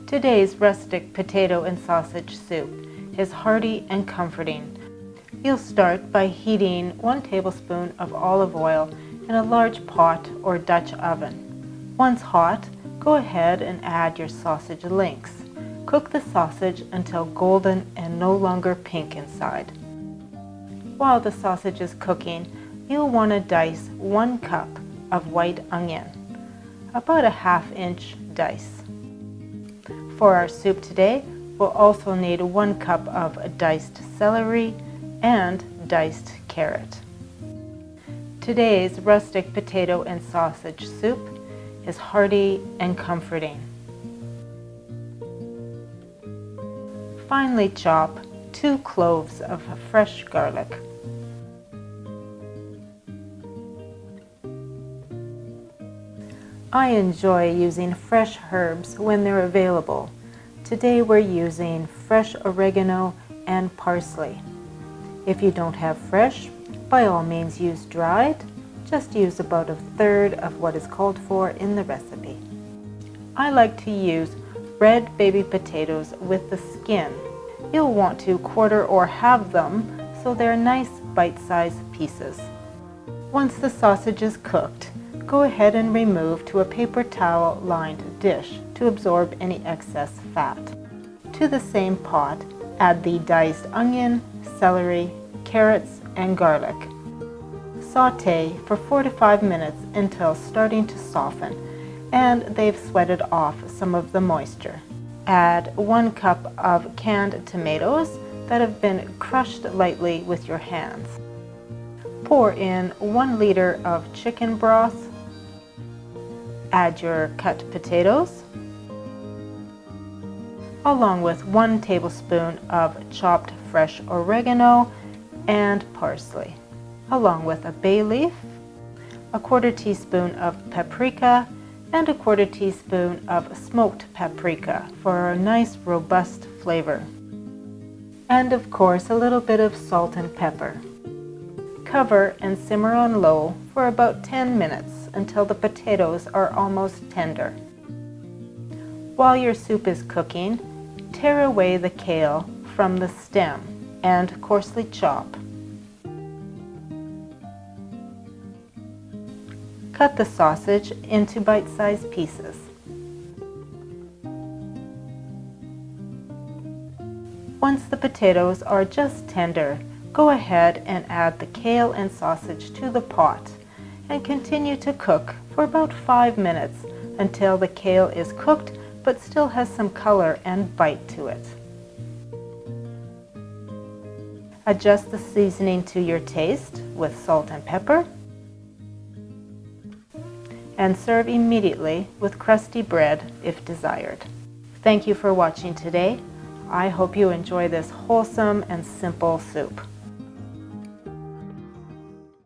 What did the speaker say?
Today's rustic potato and sausage soup is hearty and comforting. You'll start by heating 1 tablespoon of olive oil in a large pot or Dutch oven. Once hot, go ahead and add your sausage links. Cook the sausage until golden and no longer pink inside. While the sausage is cooking, you'll want to dice 1 cup of white onion, about a 1/2 inch dice. For our soup today, we'll also need 1 cup of diced celery and diced carrot. Today's rustic potato and sausage soup is hearty and comforting. Finely chop 2 cloves of fresh garlic. I enjoy using fresh herbs when they're available. Today we're using fresh oregano and parsley. If you don't have fresh, by all means use dried. Just use about 1/3 of what is called for in the recipe. I like to use red baby potatoes with the skin. You'll want to quarter or halve them so they're nice bite-sized pieces. Once the sausage is cooked, go ahead and remove to a paper towel lined dish to absorb any excess fat. To the same pot, add the diced onion, celery, carrots, and garlic. Sauté for 4 to 5 minutes until starting to soften and they've sweated off some of the moisture. Add 1 cup of canned tomatoes that have been crushed lightly with your hands. Pour in 1 liter of chicken broth. Add your cut potatoes, along with 1 tablespoon of chopped fresh oregano and parsley, along with a bay leaf, a 1/4 teaspoon of paprika, and a 1/4 teaspoon of smoked paprika for a nice robust flavor. And of course a little bit of salt and pepper. Cover and simmer on low for about 10 minutes until the potatoes are almost tender. While your soup is cooking, tear away the kale from the stem and coarsely chop. Cut the sausage into bite-sized pieces. Once the potatoes are just tender, go ahead and add the kale and sausage to the pot and continue to cook for about 5 minutes until the kale is cooked but still has some color and bite to it. Adjust the seasoning to your taste with salt and pepper and serve immediately with crusty bread if desired. Thank you for watching today. I hope you enjoy this wholesome and simple soup.